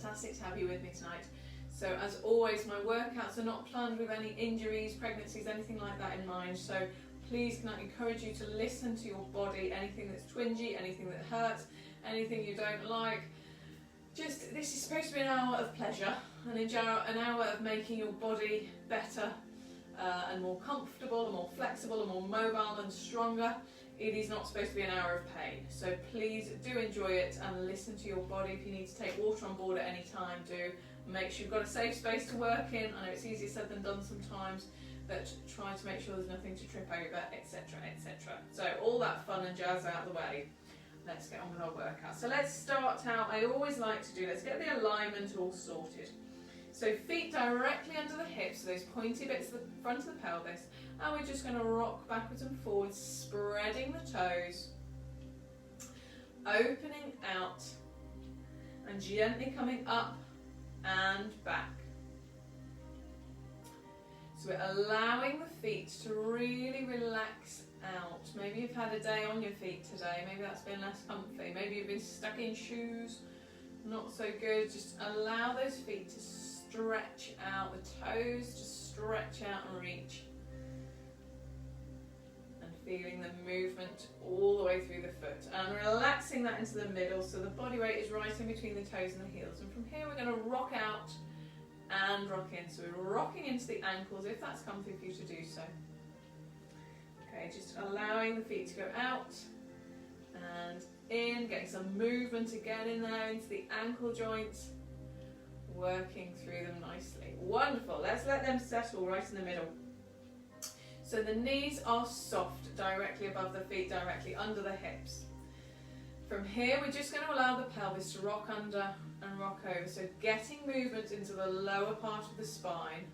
fantastic to have you with me tonight. So as always, my workouts are not planned with any injuries, pregnancies, anything like that in mind. So please can I encourage you to listen to your body, anything that's twingy, anything that hurts, anything you don't like. Just, this is supposed to be an hour of pleasure, an hour of making your body better and more comfortable and more flexible and more mobile and stronger. It is not supposed to be an hour of pain. So please do enjoy it and listen to your body. If you need to take water on board at any time, do. Make sure you've got a safe space to work in. I know it's easier said than done sometimes, but try to make sure there's nothing to trip over, etc, etc. So all that fun and jazz out of the way. Let's get on with our workout. So let's start out, I always like to do, let's get the alignment all sorted. So feet directly under the hips, so those pointy bits at the front of the pelvis, and we're just going to rock backwards and forwards, spreading the toes, opening out, and gently coming up and back. So we're allowing the feet to really relax out. Maybe you've had a day on your feet today, maybe that's been less comfy, maybe you've been stuck in shoes, not so good. Just allow those feet to stretch out, the toes to stretch out and reach, and feeling the movement all the way through the foot and relaxing that into the middle so the body weight is right in between the toes and the heels. And from here we're going to rock out and rock in, so we're rocking into the ankles if that's comfy for you to do so. Okay, just allowing the feet to go out and in, getting some movement again in there into the ankle joints, working through them nicely. Wonderful, let's let them settle right in the middle. So the knees are soft, directly above the feet, directly under the hips. From here we're just going to allow the pelvis to rock under and rock over, so getting movement into the lower part of the spine,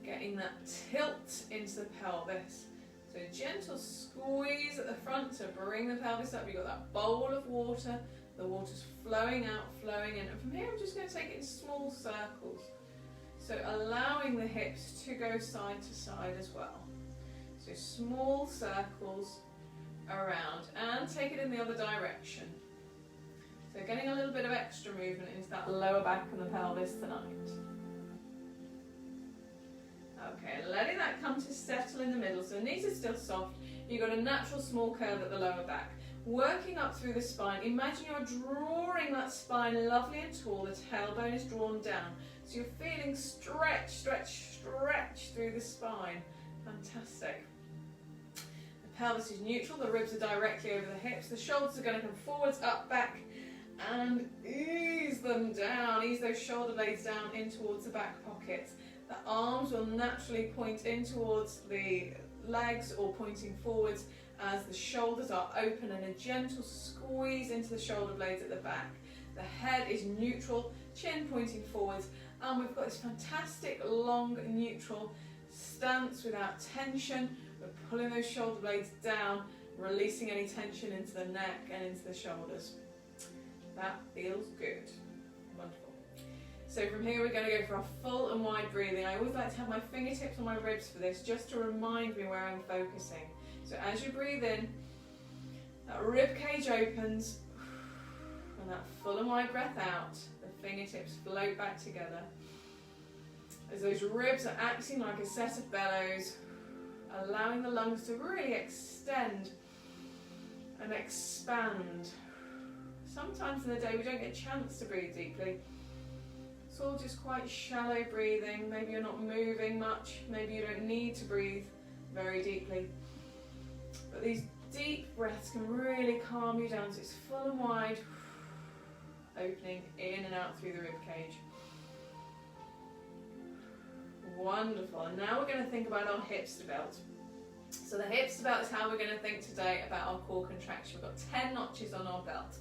getting that tilt into the pelvis. So gentle squeeze at the front to bring the pelvis up. You've got that bowl of water, the water's flowing out, flowing in, and from here I'm just going to take it in small circles. So allowing the hips to go side to side as well. So small circles around, and take it in the other direction. So getting a little bit of extra movement into that lower back and the pelvis tonight. Okay, letting that come to settle in the middle. So the knees are still soft. You've got a natural small curve at the lower back. Working up through the spine, imagine you're drawing that spine lovely and tall, the tailbone is drawn down. So you're feeling stretch, stretch, stretch through the spine. Fantastic. The pelvis is neutral, the ribs are directly over the hips, the shoulders are going to come forwards, up, back, and ease them down. Ease those shoulder blades down in towards the back pockets. The arms will naturally point in towards the legs or pointing forwards as the shoulders are open, and a gentle squeeze into the shoulder blades at the back. The head is neutral, chin pointing forwards, and we've got this fantastic long neutral stance without tension. We're pulling those shoulder blades down, releasing any tension into the neck and into the shoulders. That feels good. Wonderful. So from here we're going to go for our full and wide breathing. I always like to have my fingertips on my ribs for this, just to remind me where I'm focusing. So as you breathe in, that rib cage opens, and that full and wide breath out, the fingertips float back together. As those ribs are acting like a set of bellows, allowing the lungs to really extend and expand. Sometimes in the day we don't get a chance to breathe deeply. It's all just quite shallow breathing. Maybe you're not moving much, maybe you don't need to breathe very deeply. But these deep breaths can really calm you down, so it's full and wide, opening in and out through the rib cage. Wonderful. And now we're going to think about our hips to belt. So the hips to belt is how we're going to think today about our core contraction. We've got 10 notches on our belt.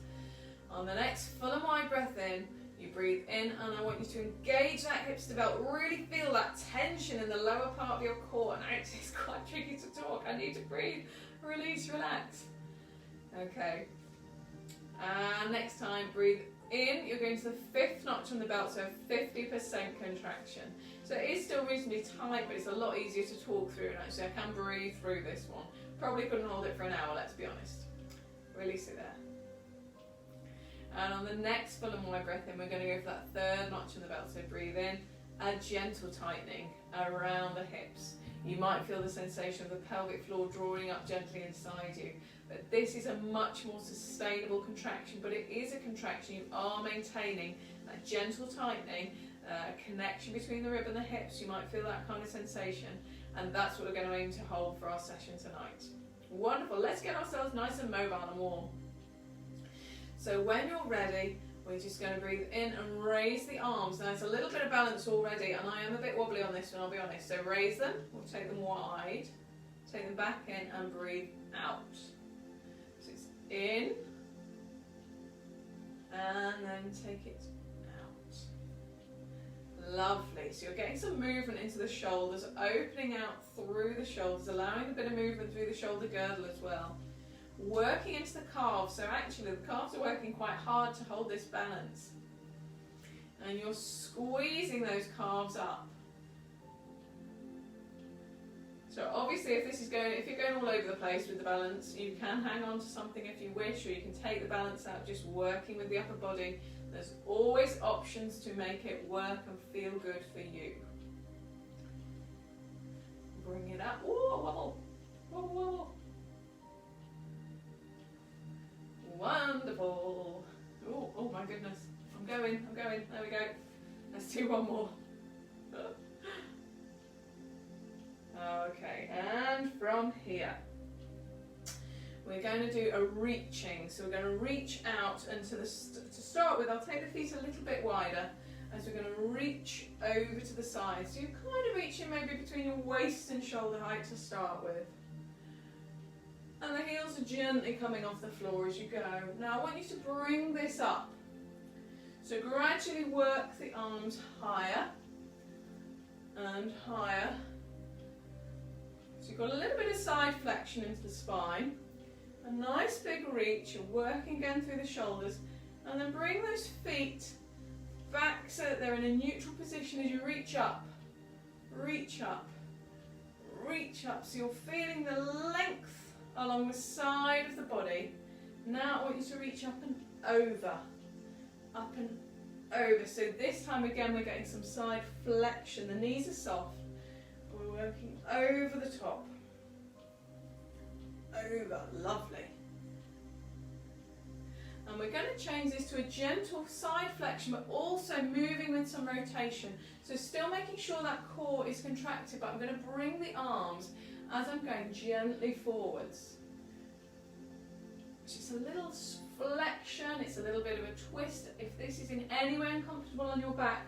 On the next full and wide breath in, you breathe in, and I want you to engage that hips to belt. Really feel that tension in the lower part of your core. And it's quite tricky to talk. I need to breathe. Release, relax. Okay. And next time, breathe in. You're going to the 5th notch on the belt, so 50% contraction. So it is still reasonably tight, but it's a lot easier to talk through. And actually, I can breathe through this one. Probably couldn't hold it for an hour, let's be honest. Release it there. And on the next full and wide breath in, we're going to go for that third notch in the belt. So breathe in, a gentle tightening around the hips. You might feel the sensation of the pelvic floor drawing up gently inside you. But this is a much more sustainable contraction, but it is a contraction. You are maintaining that gentle tightening, connection between the rib and the hips. You might feel that kind of sensation, and that's what we're going to aim to hold for our session tonight. Wonderful. Let's get ourselves nice and mobile and warm. So when you're ready, we're just going to breathe in and raise the arms. Now it's a little bit of balance already, and I am a bit wobbly on this one, I'll be honest. So raise them, we'll take them wide, take them back in and breathe out. So it's in, and then take it out. Lovely. So you're getting some movement into the shoulders, opening out through the shoulders, allowing a bit of movement through the shoulder girdle as well. Working into the calves, so actually the calves are working quite hard to hold this balance. And you're squeezing those calves up. So obviously if you're going all over the place with the balance, you can hang on to something if you wish, or you can take the balance out just working with the upper body. There's always options to make it work and feel good for you. Bring it up. Whoa, wobble. Wobble, wobble. Wonderful. Oh my goodness. I'm going. There we go. Let's do one more. Okay, and from here, we're going to do a reaching. So we're going to reach out, and to start with, I'll take the feet a little bit wider as we're going to reach over to the side. So you're kind of reaching maybe between your waist and shoulder height to start with. And the heels are gently coming off the floor as you go. Now I want you to bring this up. So gradually work the arms higher and higher. So you've got a little bit of side flexion into the spine. A nice big reach. You're working again through the shoulders. And then bring those feet back so that they're in a neutral position as you reach up. Reach up. Reach up. So you're feeling the length along the side of the body. Now I want you to reach up and over. Up and over. So this time again we're getting some side flexion. The knees are soft. We're working over the top. Over. Lovely. And we're going to change this to a gentle side flexion, but also moving with some rotation. So still making sure that core is contracted, but I'm going to bring the arms as I'm going gently forwards. It's a little flexion, it's a little bit of a twist. If this is in any way uncomfortable on your back,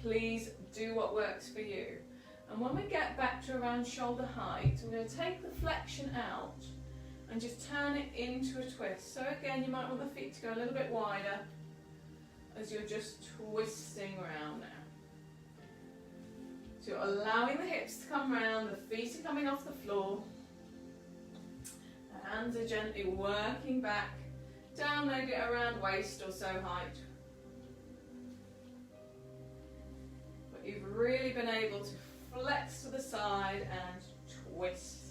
please do what works for you. And when we get back to around shoulder height, we're going to take the flexion out and just turn it into a twist. So again, you might want the feet to go a little bit wider as you're just twisting around now. So you're allowing the hips to come round, the feet are coming off the floor, the hands are gently working back, download it around waist or so height. But you've really been able to flex to the side and twist.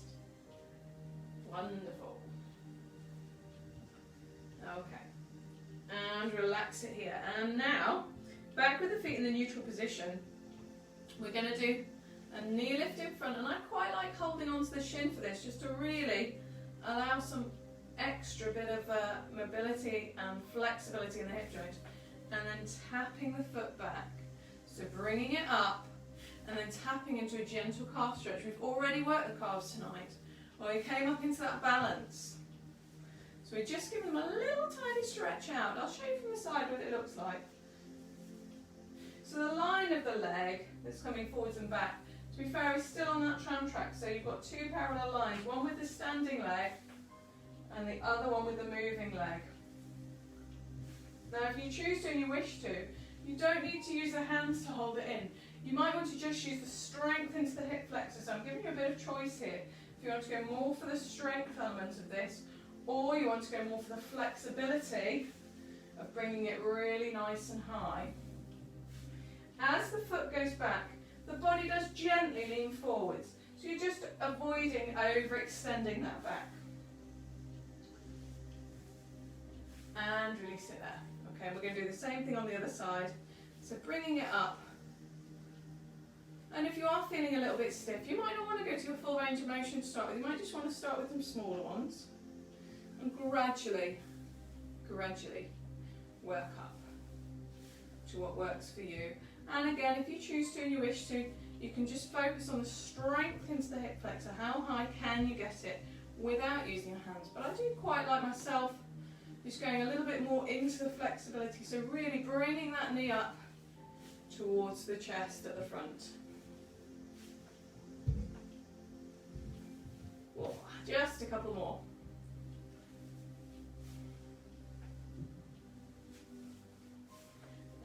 Wonderful. Okay. And relax it here. And now, back with the feet in the neutral position. We're going to do a knee lift in front, and I quite like holding onto the shin for this, just to really allow some extra bit of mobility and flexibility in the hip joint, and then tapping the foot back. So bringing it up, and then tapping into a gentle calf stretch. We've already worked the calves tonight. Well, we came up into that balance. So we're just giving them a little tiny stretch out. I'll show you from the side what it looks like. So the line of the leg that's coming forwards and back, to be fair, is still on that tram track. So you've got two parallel lines, one with the standing leg and the other one with the moving leg. Now if you choose to and you wish to, you don't need to use the hands to hold it in. You might want to just use the strength into the hip flexor. So I'm giving you a bit of choice here. If you want to go more for the strength element of this, or you want to go more for the flexibility of bringing it really nice and high. As the foot goes back, the body does gently lean forwards. So you're just avoiding overextending that back. And release it there. Okay, and we're going to do the same thing on the other side. So bringing it up. And if you are feeling a little bit stiff, you might not want to go to your full range of motion to start with. You might just want to start with some smaller ones. And gradually work up to what works for you. And again, if you choose to and you wish to, you can just focus on the strength into the hip flexor. How high can you get it without using your hands? But I do quite like myself just going a little bit more into the flexibility. So really bringing that knee up towards the chest at the front. Whoa, just a couple more.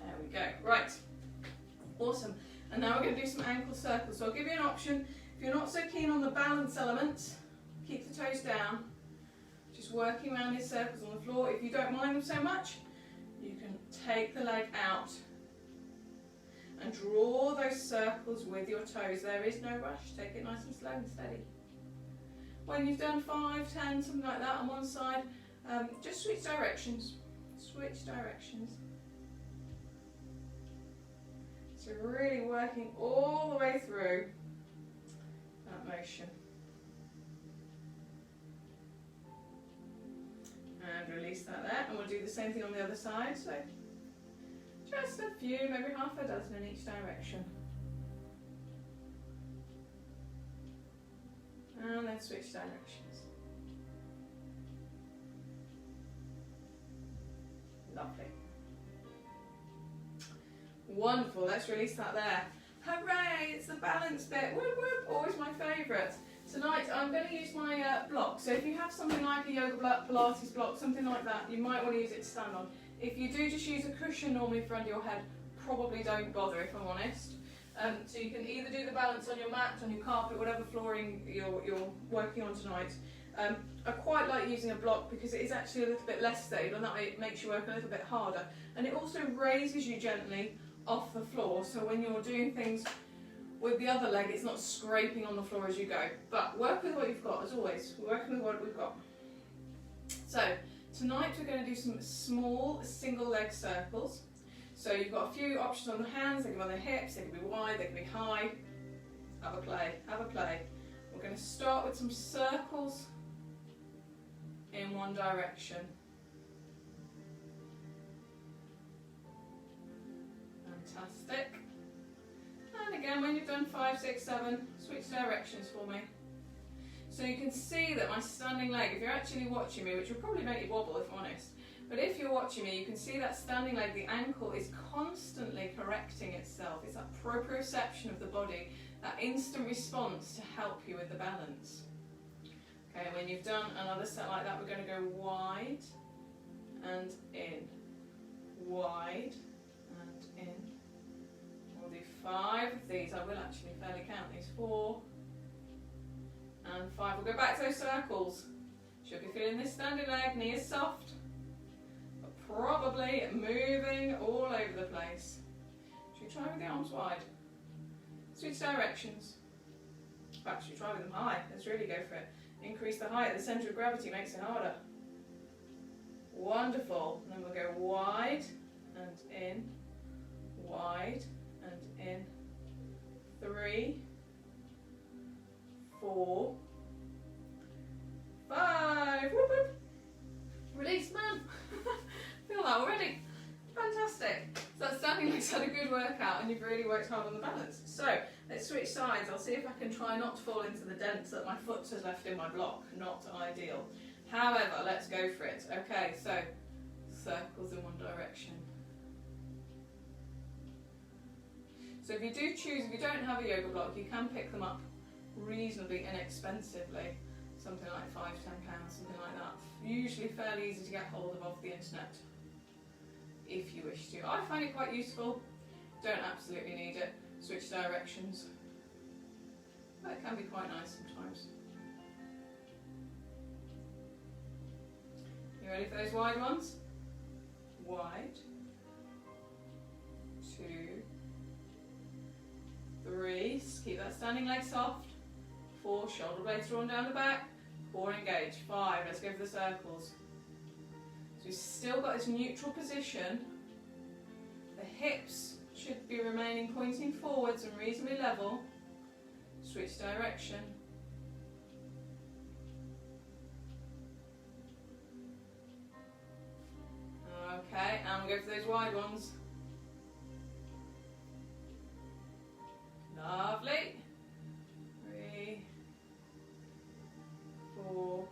There we go. Right. Awesome. And now we're going to do some ankle circles. So I'll give you an option. If you're not so keen on the balance element, keep the toes down. Just working around these circles on the floor. If you don't mind them so much, you can take the leg out and draw those circles with your toes. There is no rush. Take it nice and slow and steady. When you've done 5, 10, something like that on one side, just switch directions. Switch directions. So really working all the way through that motion. And release that there. And we'll do the same thing on the other side. So just a few, maybe half a dozen in each direction. And then switch directions. Lovely. Wonderful, let's release that there. Hooray, it's the balance bit. Whoop whoop, always my favourite. Tonight I'm going to use my block. So if you have something like a yoga block, Pilates block, something like that, you might want to use it to stand on. If you do just use a cushion normally for under your head, probably don't bother if I'm honest. So you can either do the balance on your mat, on your carpet, whatever flooring you're working on tonight. I quite like using a block because it is actually a little bit less stable and that makes you work a little bit harder. And it also raises you gently off the floor, so when you're doing things with the other leg, it's not scraping on the floor as you go. But work with what you've got, as always. We're working with what we've got. So tonight we're going to do some small single leg circles. So you've got a few options on the hands. They can be on the hips, they can be wide, they can be high. Have a play, have a play. We're going to start with some circles in one direction. Fantastic. And again, when you've done 5, 6, 7, switch directions for me. So you can see that my standing leg, if you're actually watching me, which will probably make you wobble if I'm honest, but if you're watching me, you can see that standing leg, the ankle is constantly correcting itself. It's that proprioception of the body, that instant response to help you with the balance. Okay, when you've done another set like that, we're going to go wide and in, wide and in. We'll do 5 of these. I will actually fairly count these. 4 and 5. We'll go back to those circles. Should be feeling this standing leg, knee is soft, but probably moving all over the place. Should we try with the arms wide? Switch directions. In fact, should we try with them high? Let's really go for it. Increase the height. The centre of gravity makes it harder. Wonderful. And then we'll go wide and in, wide and in. 3, 4, 5. Whoop, whoop. Release, man. Feel that already. Fantastic. So that standing leg's had a good workout and you've really worked hard on the balance. So let's switch sides. I'll see if I can try not to fall into the dents that my foot has left in my block. Not ideal. However, let's go for it. Okay, so circles in one direction. So if you do choose, if you don't have a yoga block, you can pick them up reasonably inexpensively. Something like £5, £10, something like that. Usually fairly easy to get hold of off the internet, if you wish to. I find it quite useful. Don't absolutely need it. Switch directions. But it can be quite nice sometimes. You ready for those wide ones? Wide. 2, 3. Keep that standing leg soft. 4. Shoulder blades drawn down the back. 4. Engage. 5. Let's go for the circles. So you've still got this neutral position. The hips should be remaining pointing forwards and reasonably level. Switch direction. Okay, and we'll go for those wide ones. Lovely. 3, 4,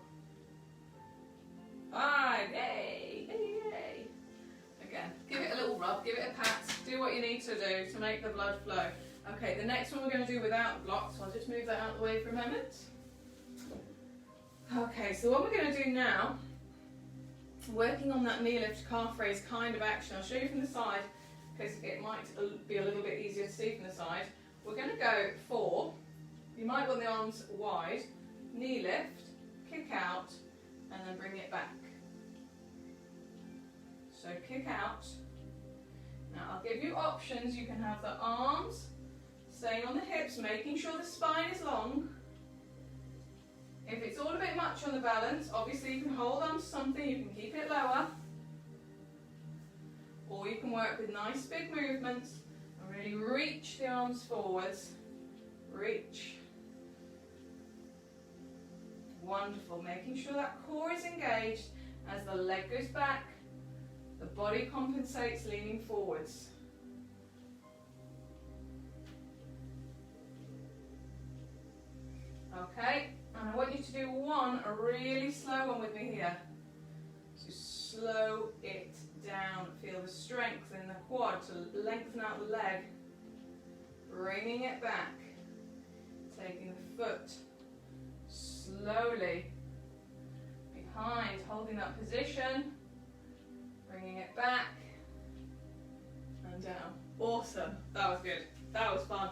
5. Yay! Yay! Again, give it a little rub, give it a pat, do what you need to do to make the blood flow. Okay, the next one we're going to do without blocks, so I'll just move that out of the way for a moment. Okay, so what we're going to do now, working on that knee lift calf raise kind of action. I'll show you from the side because it might be a little bit easier to see from the side. We're going to go for, you might want the arms wide, knee lift, kick out, and then bring it back. So kick out. Now I'll give you options. You can have the arms staying on the hips, making sure the spine is long. If it's all a bit much on the balance, obviously you can hold on to something, you can keep it lower. Or you can work with nice big movements and really reach the arms forwards. Reach. Wonderful. Making sure that core is engaged as the leg goes back, the body compensates, leaning forwards. Okay. And I want you to do a really slow one with me here. So slow it down. Feel the strength in the quad to lengthen out the leg. Bringing it back. Taking the foot slowly behind, holding that position. Bringing it back and down. Awesome. That was good. That was fun.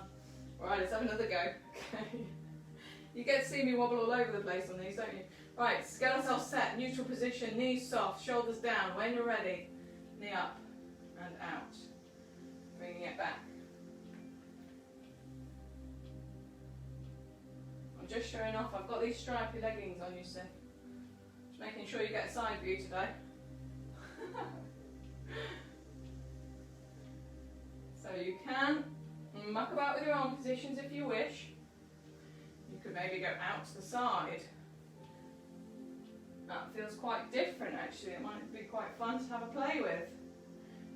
Right, let's have another go. Okay. You get to see me wobble all over the place on these, don't you? Right, let's get ourselves set. Neutral position, knees soft, shoulders down. When you're ready, knee up and out. Bringing it back. I'm just showing off. I've got these stripy leggings on, you see. Just making sure you get a side view today. So you can muck about with your arm positions if you wish. You could maybe go out to the side. That feels quite different actually. It might be quite fun to have a play with.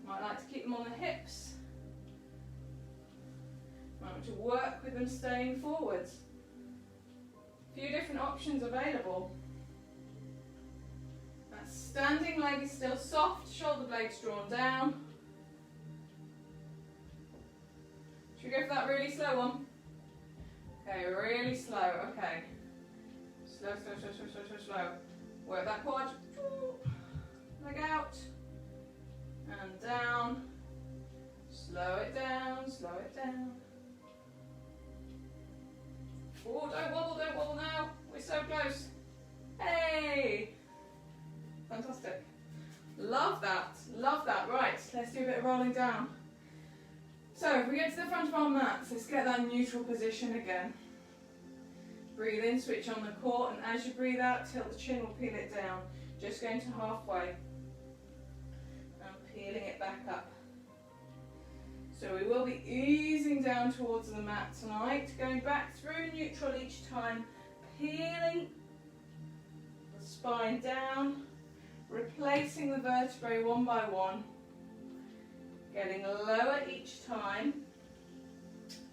Might like to keep them on the hips. Might want to work with them staying forwards. A few different options available. That standing leg is still soft, shoulder blades drawn down. Should we go for that really slow one? Okay, really slow, okay. Slow, slow, slow, slow, slow, slow, slow. Work that quad. Leg out. And down. Slow it down, slow it down. Oh, don't wobble now. We're so close. Hey! Fantastic. Love that, love that. Right, let's do a bit of rolling down. So if we get to the front of our mats, let's get that neutral position again. Breathe in, switch on the core, and as you breathe out, tilt the chin or peel it down. Just going to halfway. And peeling it back up. So we will be easing down towards the mat tonight, going back through neutral each time, peeling the spine down, replacing the vertebrae one by one. Getting lower each time,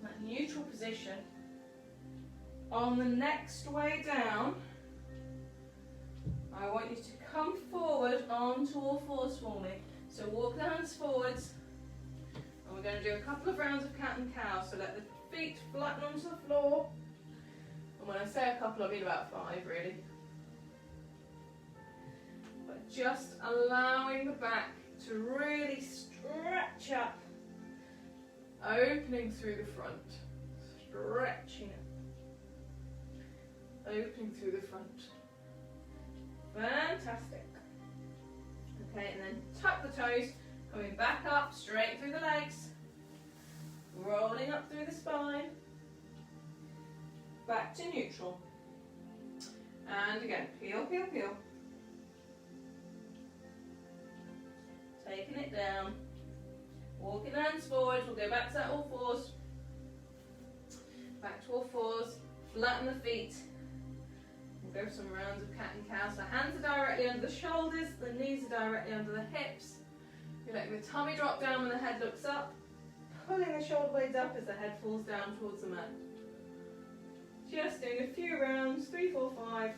that neutral position. On the next way down, I want you to come forward onto all fours for me. So walk the hands forwards, and we're going to do a couple of rounds of cat and cow. So let the feet flatten onto the floor. And when I say a couple, I mean about 5 really. But just allowing the back to really stretch up, opening through the front, stretching it, opening through the front. Fantastic. Okay, and then tuck the toes, coming back up, straight through the legs, rolling up through the spine, back to neutral. And again, peel, peel, peel. taking it down, walking the hands forward. We'll go back to that all fours, back to all fours, flatten the feet. We'll go for some rounds of cat and cow. So hands are directly under the shoulders, the knees are directly under the hips. You're letting the tummy drop down when the head looks up, pulling the shoulder blades up as the head falls down towards the mat. Just doing a few rounds, 3, 4, 5.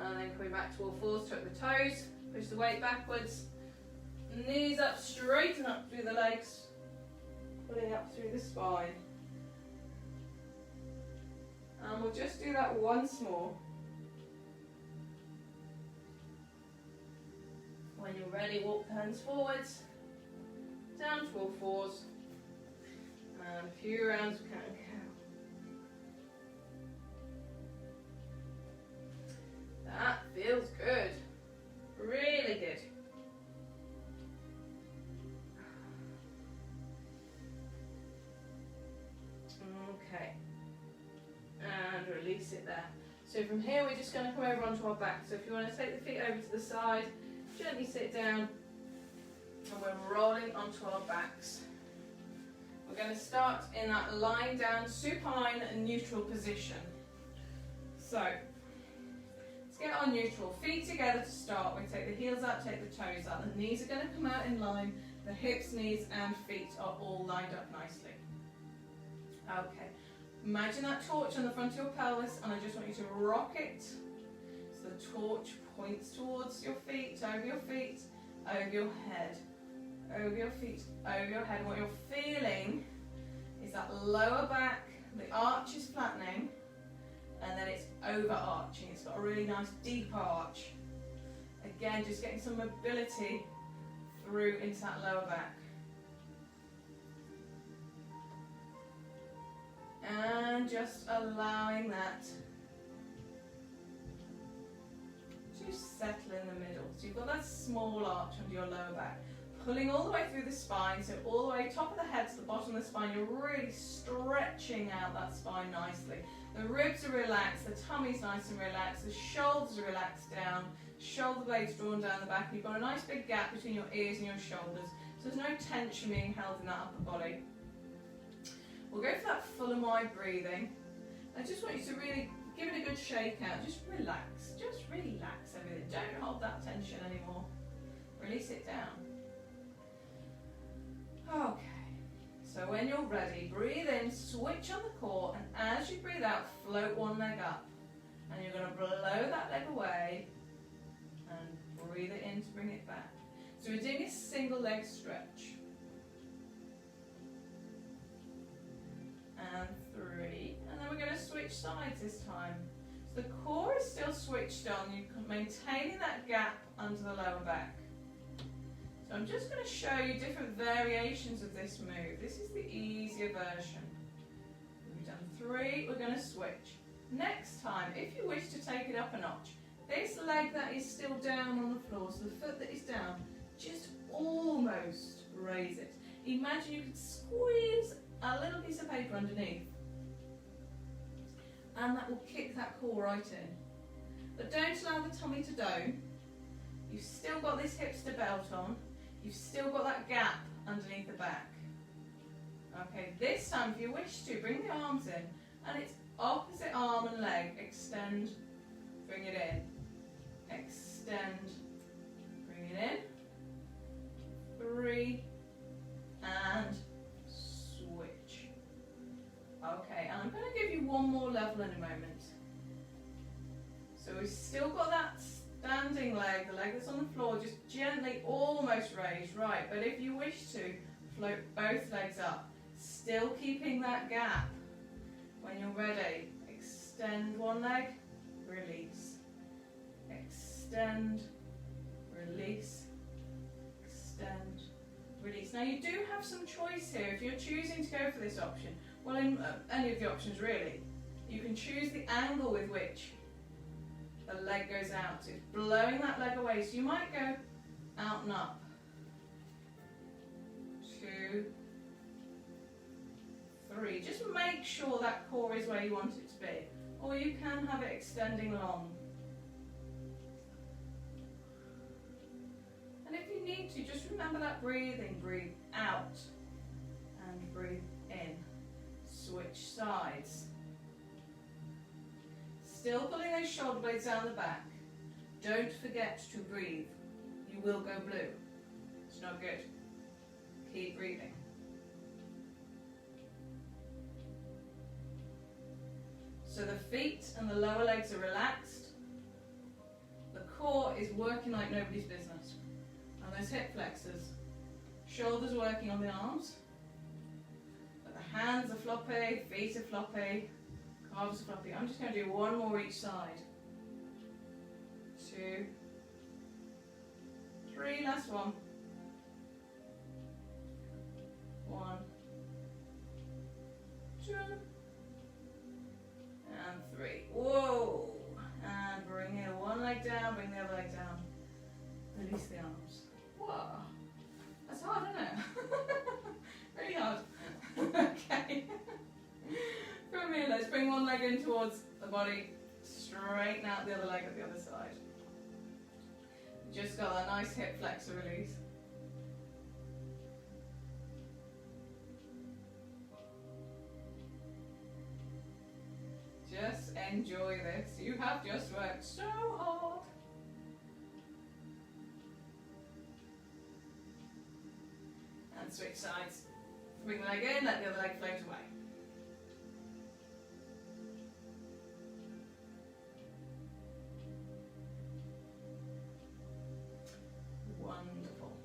And then coming back to all fours, tuck the toes, push the weight backwards, knees up, straighten up through the legs, pulling up through the spine. And we'll just do that once more. When you're ready, walk the hands forwards, down to all fours, and a few rounds of cat and cow. That feels good, really good. Okay, and release it there. So from here we're just going to come over onto our back. So if you want to take the feet over to the side, gently sit down, and we're rolling onto our backs. We're going to start in that lying down, supine and neutral position. So let's get on neutral. Feet together to start. We take the heels out, take the toes out. The knees are going to come out in line. The hips, knees and feet are all lined up nicely. Okay. Imagine that torch on the front of your pelvis, and I just want you to rock it. So the torch points towards your feet, over your head, over your feet, over your head. What you're feeling is that lower back, the arch is flattening, and then it's overarching. It's got a really nice deep arch. Again, just getting some mobility through into that lower back. And just allowing that to settle in the middle. So you've got that small arch under your lower back, pulling all the way through the spine, so all the way top of the head to the bottom of the spine. You're really stretching out that spine nicely. The ribs are relaxed, the tummy's nice and relaxed, the shoulders are relaxed down, shoulder blades drawn down the back, and you've got a nice big gap between your ears and your shoulders, so there's no tension being held in that upper body. We'll go for that full and wide breathing. I just want you to really give it a good shake out. Just relax everything. Don't hold that tension anymore. Release it down. Okay, so when you're ready, breathe in, switch on the core, and as you breathe out, float one leg up. And you're going to blow that leg away and breathe it in to bring it back. So we're doing a single leg stretch. And 3, and then we're going to switch sides this time. So the core is still switched on, you're maintaining that gap under the lower back. So I'm just going to show you different variations of this move. This is the easier version. We've done 3, we're going to switch. Next time, if you wish to take it up a notch, this leg that is still down on the floor, so the foot that is down, just almost raise it. Imagine you could squeeze a little piece of paper underneath, and that will kick that core right in. But don't allow the tummy to dome. You've still got this hipster belt on. You've still got that gap underneath the back. Okay, this time if you wish to, bring the arms in, and it's opposite arm and leg. Extend, bring it in. Extend, bring it in. 3, and switch. Okay, and I'm going to give you one more level in a moment. So we've still got that standing leg, the leg that's on the floor, just gently almost raised, right, but if you wish to, float both legs up, still keeping that gap. When you're ready, extend one leg, release. Extend, release, extend, release. Now you do have some choice here if you're choosing to go for this option. Well, in any of the options really, you can choose the angle with which the leg goes out. So it's blowing that leg away. So you might go out and up. 2, 3. Just make sure that core is where you want it to be. Or you can have it extending long. you just remember that breathing. Breathe out and breathe in. Switch sides. Still pulling those shoulder blades down the back. Don't forget to breathe. You will go blue. It's not good. Keep breathing. So the feet and the lower legs are relaxed. The core is working like nobody's business. And those hip flexors. Shoulders working on the arms. But the hands are floppy, feet are floppy, calves are floppy. I'm just going to do one more each side. 2, 3, last one. 1, 2, and 3. Whoa! And bring it one leg down, bring the other leg down. Release the arms. Whoa! That's hard, isn't it? Really hard. Okay. From here, let's bring one leg in towards the body. Straighten out the other leg at the other side. Just got that nice hip flexor release. Just enjoy this. You have just worked so hard. And switch sides. Bring the leg in, let the other leg float away. Wonderful.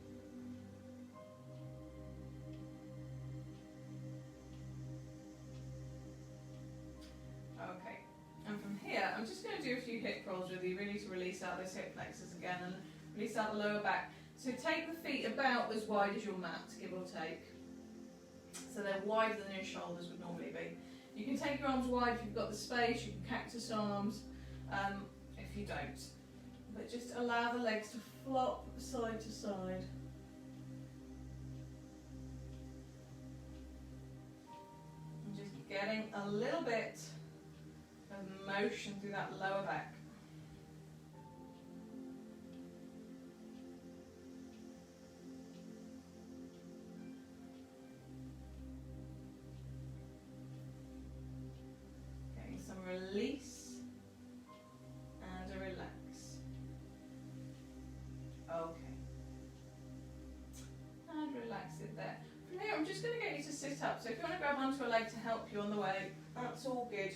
Okay, and from here, I'm just going to do a few hip rolls with you, really to release out those hip flexors again and release out the lower back. So take the feet about as wide as your mat, give or take. So they're wider than your shoulders would normally be. You can take your arms wide if you've got the space, you can cactus arms if you don't. But just allow the legs to flop side to side. And just getting a little bit of motion through that lower back. Getting some release and a relax. Okay. And relax it there. From here, I'm just going to get you to sit up. So if you want to grab onto a leg to help you on the way, that's all good.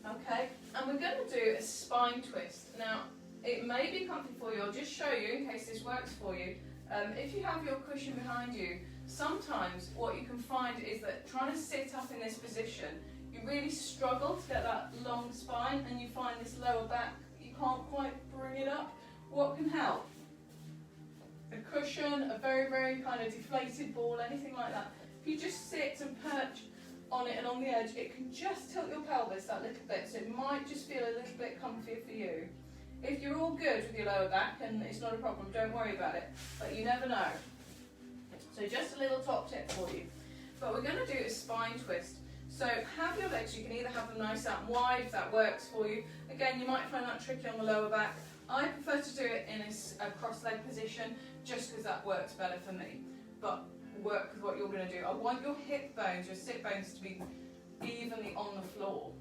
Okay, and we're going to do a spine twist. Now, it may be comfy for you. I'll just show you in case this works for you. If you have your cushion behind you, sometimes what you can find is that trying to sit up in this position, you really struggle to get that long spine and you find this lower back, you can't quite bring it up. What can help? A cushion, a very, very kind of deflated ball, anything like that. If you just sit and perch on it and on the edge, it can just tilt your pelvis that little bit, so it might just feel a little bit comfier for you. If you're all good with your lower back and it's not a problem, don't worry about it, but you never know. So just a little top tip for you. But we're going to do a spine twist. So have your legs, you can either have them nice out and wide if that works for you. Again, you might find that tricky on the lower back. I prefer to do it in a cross-leg position just because that works better for me. But work with what you're going to do. I want your hip bones, your sit bones to be evenly on the floor.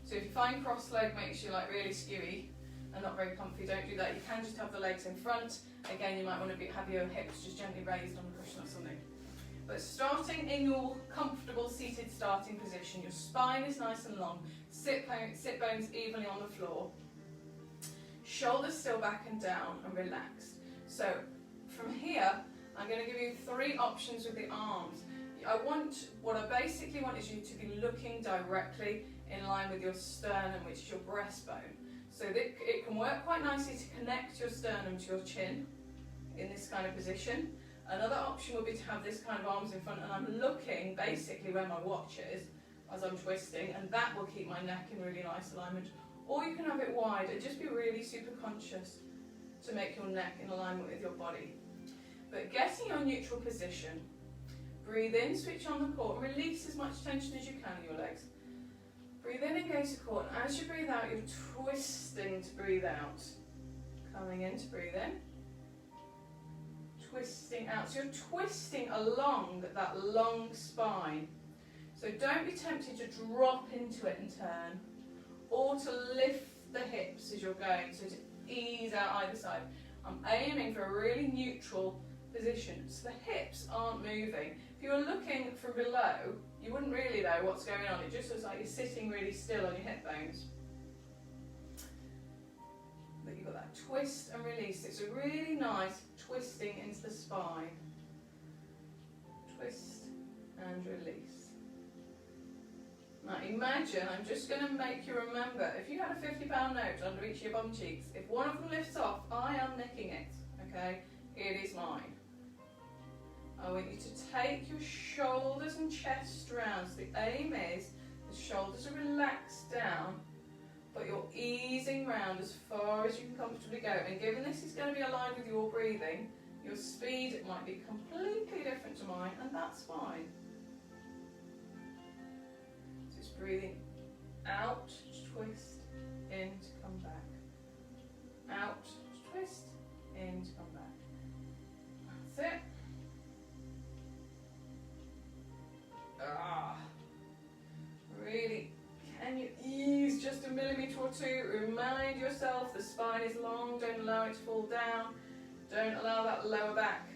So if you find cross-leg makes you like really skewy and not very comfy, don't do that. You can just have the legs in front. Again, you might want to have your hips just gently raised on the cushion or something. But starting in your comfortable seated starting position, your spine is nice and long, sit bones evenly on the floor, shoulders still back and down and relaxed. So from here, I'm going to give you 3 options with the arms. What I basically want is you to be looking directly in line with your sternum, which is your breastbone. So that it can work quite nicely to connect your sternum to your chin in this kind of position. Another option would be to have this kind of arms in front and I'm looking basically where my watch is as I'm twisting, and that will keep my neck in really nice alignment. Or you can have it wide and just be really super conscious to make your neck in alignment with your body. But getting your neutral position, breathe in, switch on the core, and release as much tension as you can in your legs. Breathe in, engage the core, and as you breathe out, you're twisting to breathe out. Coming in to breathe in. twisting out. So you're twisting along that long spine. So don't be tempted to drop into it and turn, or to lift the hips as you're going, so to ease out either side. I'm aiming for a really neutral position, so the hips aren't moving. If you were looking from below, you wouldn't really know what's going on. It just looks like you're sitting really still on your hip bones. But you've got that twist and release. It's a really nice twisting into the spine. Twist and release. Now imagine, I'm just going to make you remember, if you had a £50 note under each of your bum cheeks, if one of them lifts off, I am nicking it, okay? It is mine. I want you to take your shoulders and chest round. So the aim is the shoulders are relaxed down, but you're easing round as far as you can comfortably go. And given this is going to be aligned with your breathing, your speed might be completely different to mine, and that's fine. So it's breathing out, twist, in to come back. Out, twist, in to come back. That's it. Really, can you ease just a millimetre or two? Remind yourself the spine is long, don't allow it to fall down. Don't allow that lower back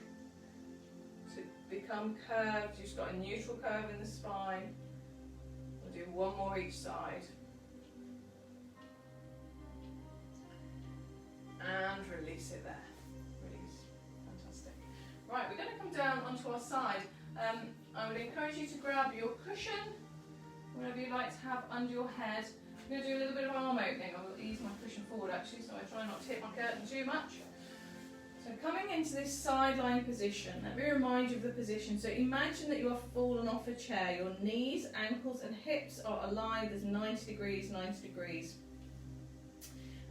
to become curved. You've just got a neutral curve in the spine. We'll do one more each side. And release it there. Release. Fantastic. Right, we're going to come down onto our side. I would encourage you to grab your cushion, whatever you like to have under your head. I'm going to do a little bit of arm opening. I will ease my cushion forward actually, so I try not to hit my curtain too much. So coming into this sideline position, let me remind you of the position. So imagine that you are fallen off a chair. Your knees, ankles and hips are aligned. There's 90 degrees, 90 degrees.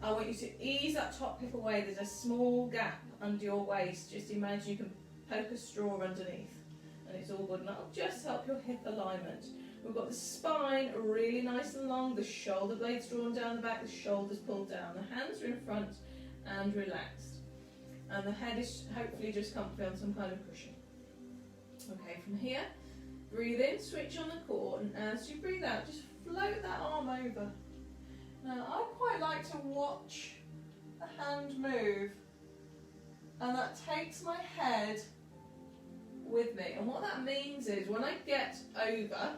I want you to ease that top hip away. There's a small gap under your waist. Just imagine you can poke a straw underneath. And it's all good, and that'll just help your hip alignment. We've got the spine really nice and long, the shoulder blades drawn down the back, the shoulders pulled down, the hands are in front and relaxed. And the head is hopefully just comfy on some kind of cushion. Okay, from here, breathe in, switch on the core, and as you breathe out, just float that arm over. Now, I quite like to watch the hand move, and that takes my head with me, and what that means is when I get over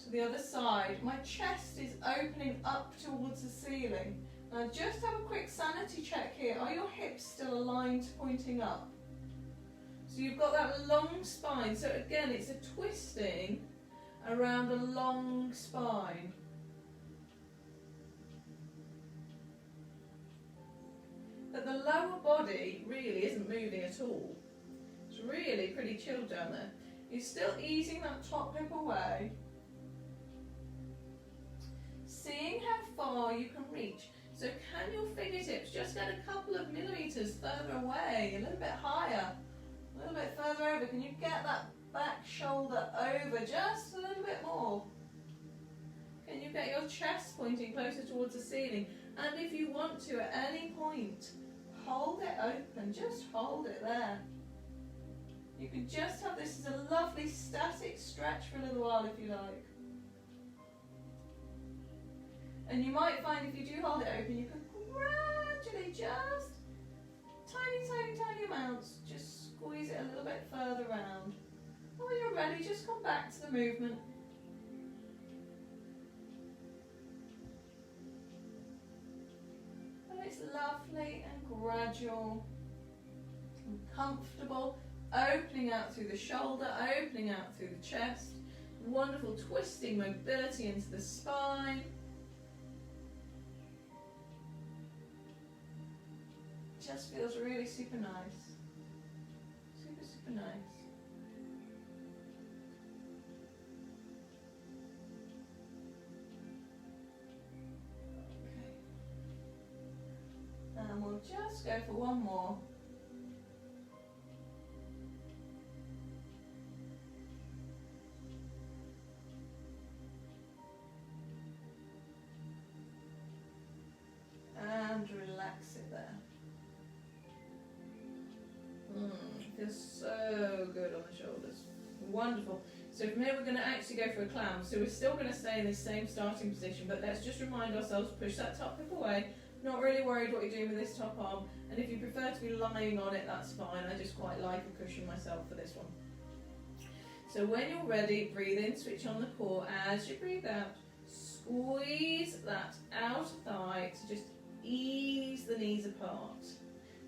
to the other side, my chest is opening up towards the ceiling. Now just have a quick sanity check here. Are your hips still aligned, pointing up? So you've got that long spine. So again, it's a twisting around a long spine. But the lower body really isn't moving at all. It's really pretty chilled down there. You're still easing that top hip away. Seeing how far you can reach. So can your fingertips just get a couple of millimetres further away, a little bit higher, a little bit further over? Can you get that back shoulder over just a little bit more? Can you get your chest pointing closer towards the ceiling? And if you want to, at any point, hold it open, just hold it there. You can just have this as a lovely static stretch for a little while if you like. And you might find if you do hold it open, you can gradually just tiny amounts, just squeeze it a little bit further round. And when you're ready, just come back to the movement. And it's lovely and gradual and comfortable, opening out through the shoulder, opening out through the chest. Wonderful twisting mobility into the spine. Just feels really super nice. Super nice. Okay. And we'll just go for one more. And relax it there. feels so good on the shoulders. Wonderful. So from here we're going to actually go for a clown. So we're still going to stay in this same starting position, but let's just remind ourselves, push that top hip away. Not really worried what you're doing with this top arm, and if you prefer to be lying on it, that's fine. I just quite like a cushion myself for this one. So when you're ready, breathe in, switch on the core. As you breathe out, squeeze that outer thigh to just ease the knees apart.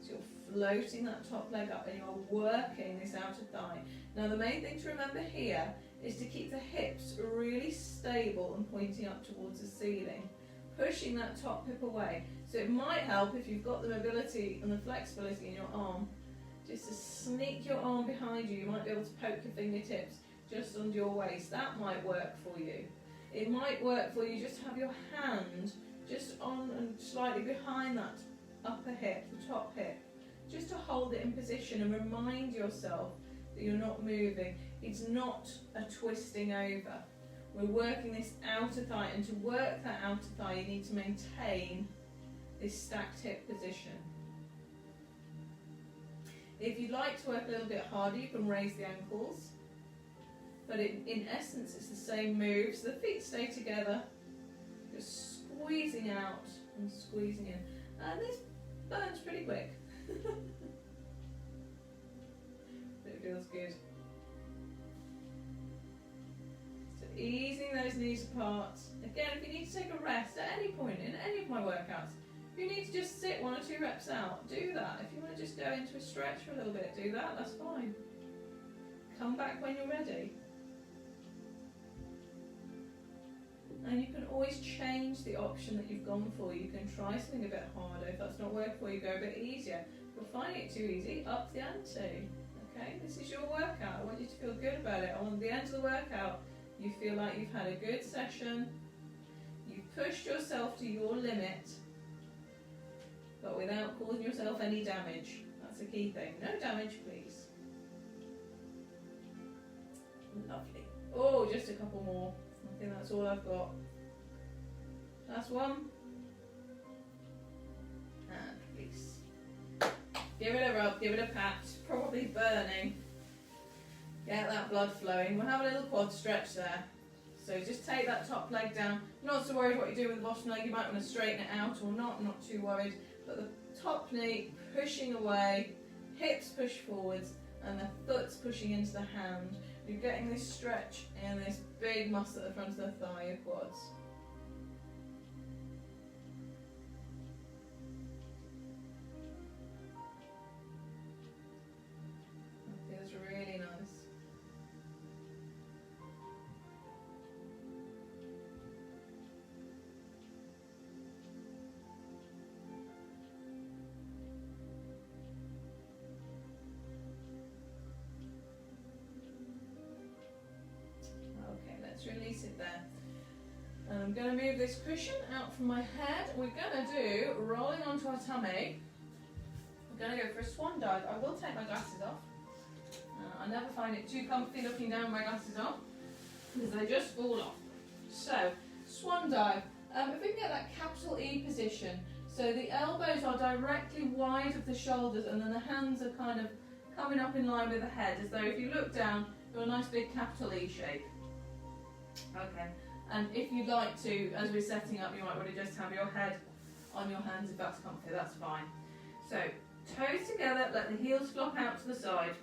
So you're floating that top leg up and you're working this outer thigh. Now the main thing to remember here is to keep the hips really stable and pointing up towards the ceiling, pushing that top hip away. So it might help if you've got the mobility and the flexibility in your arm, just to sneak your arm behind you. You might be able to poke your fingertips just under your waist. That might work for you. It might work for you just to have your hand just on and slightly behind that upper hip, the top hip, just to hold it in position and remind yourself that you're not moving. It's not a twisting over. We're working this outer thigh, and to work that outer thigh you need to maintain this stacked hip position. If you'd like to work a little bit harder, you can raise the ankles, but in essence it's the same moves. The feet stay together, just squeezing out and squeezing in, and this burns pretty quick. But it feels good. So easing those knees apart. Again, if you need to take a rest at any point in any of my workouts, if you need to just sit 1 or 2 reps out, do that. If you want to just go into a stretch for a little bit, do that, that's fine. Come back when you're ready. And you can always change the option that you've gone for. You can try something a bit harder. If that's not working for you, go a bit easier. If you're finding it too easy, up the ante. Okay, this is your workout. I want you to feel good about it. On the end of the workout, you feel like you've had a good session, you've pushed yourself to your limit, but without causing yourself any damage. That's the key thing. No damage, please. Lovely. Oh, just a couple more. I think that's all I've got. Last one. And release. Give it a rub, give it a pat. Probably burning. Get that blood flowing. We'll have a little quad stretch there. So just take that top leg down. Not so worried what you're doing with the bottom leg. You might want to straighten it out or not. I'm not too worried. But the top knee pushing away, hips push forwards, and the foot's pushing into the hand. You're getting this stretch in this big muscle at the front of the thigh, your quads. That feels really nice. Release it there. And I'm going to move this cushion out from my head. We're going to do rolling onto our tummy. We're going to go for a swan dive. I will take my glasses off. I never find it too comfy looking down with my glasses on because they just fall off. So, swan dive. If we can get that capital E position, so the elbows are directly wide of the shoulders and then the hands are kind of coming up in line with the head, as though if you look down, you're a nice big capital E shape. Okay, and if you'd like to, as we're setting up, you might want to just have your head on your hands if that's comfy, that's fine. So, toes together, let the heels flop out to the side.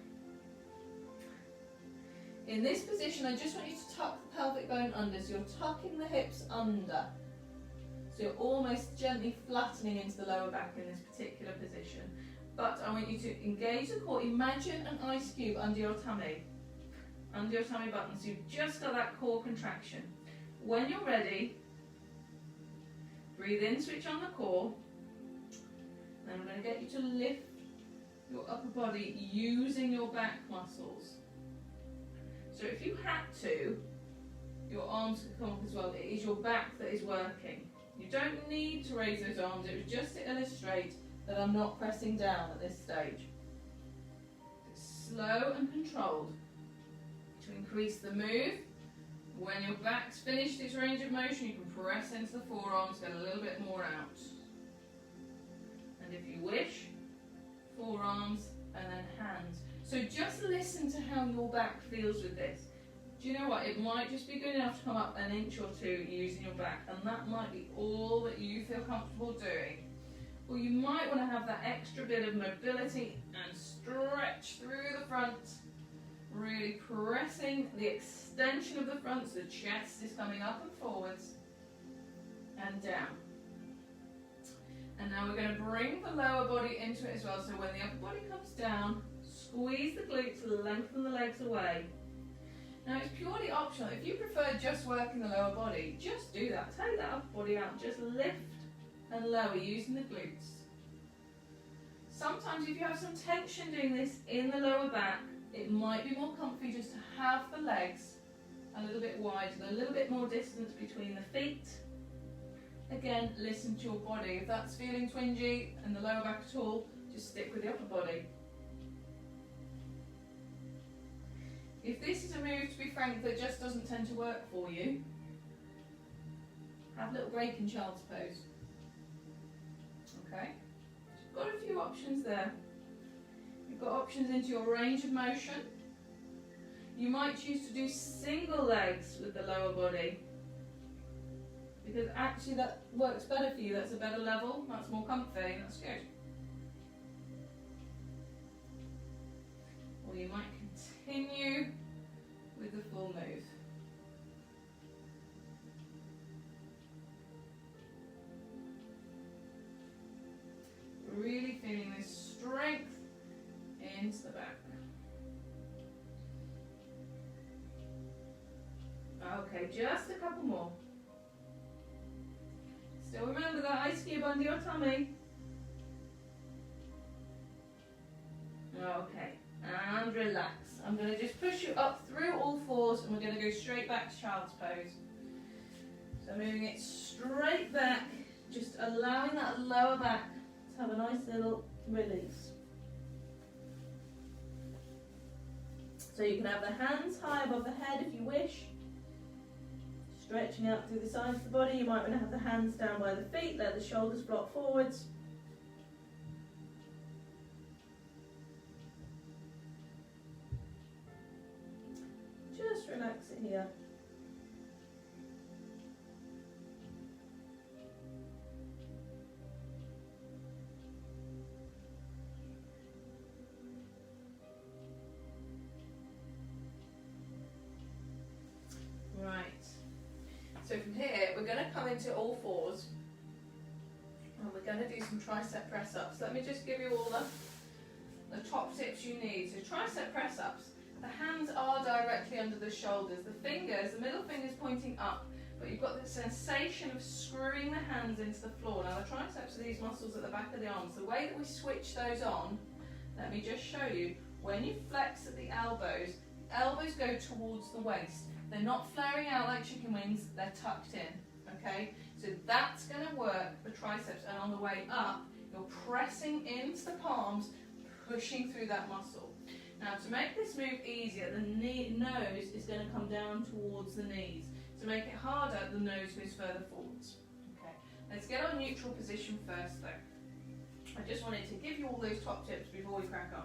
In this position, I just want you to tuck the pelvic bone under, so you're tucking the hips under. So you're almost gently flattening into the lower back in this particular position. But I want you to engage the core. Imagine an ice cube under your tummy button, so you've just got that core contraction. When you're ready, breathe in, switch on the core. Then I'm going to get you to lift your upper body using your back muscles. So if you had to, your arms could come up as well. It is your back that is working. You don't need to raise those arms. It was just to illustrate that I'm not pressing down at this stage. It's slow and controlled. To increase the move, when your back's finished its range of motion, you can press into the forearms, get a little bit more out. And if you wish, forearms and then hands. So just listen to how your back feels with this. Do you know what? It might just be good enough to come up an inch or two using your back, and that might be all that you feel comfortable doing. Or you might want to have that extra bit of mobility and stretch through the front, really pressing the extension of the front so the chest is coming up and forwards and down. And now we're going to bring the lower body into it as well. So when the upper body comes down, squeeze the glutes, lengthen the legs away. Now it's purely optional. If you prefer just working the lower body, just do that. Take that upper body out, just lift and lower using the glutes. Sometimes if you have some tension doing this in the lower back, it might be more comfy just to have the legs a little bit wide and a little bit more distance between the feet. Again, listen to your body. If that's feeling twingy and the lower back at all, just stick with the upper body. If this is a move, to be frank, that just doesn't tend to work for you, have a little break in child's pose. Okay? You've got a few options there. You've got options into your range of motion. You might choose to do single legs with the lower body, because actually that works better for you. That's a better level, that's more comfy, that's good. Or you might continue with the full move. Really feeling this strength into the back. Okay, just a couple more. Still remember that ice cube under your tummy. Okay, and relax. I'm going to just push you up through all fours, and we're going to go straight back to child's pose. So moving it straight back, just allowing that lower back to have a nice little release. So you can have the hands high above the head if you wish. Stretching out through the sides of the body. You might want to have the hands down by the feet, let the shoulders block forwards. Just relax it here. Right. So from here, we're going to come into all fours, and we're going to do some tricep press ups. Let me just give you all the top tips you need. So tricep press ups, the hands are directly under the shoulders. The fingers, the middle finger is pointing up, but you've got the sensation of screwing the hands into the floor. Now the triceps are these muscles at the back of the arms. The way that we switch those on, let me just show you. When you flex at the elbows go towards the waist. They're not flaring out like chicken wings, they're tucked in, okay? So that's going to work the triceps, and on the way up, you're pressing into the palms, pushing through that muscle. Now to make this move easier, the nose is going to come down towards the knees. To make it harder, the nose goes further forwards. Okay, let's get our neutral position first though. I just wanted to give you all those top tips before we crack on.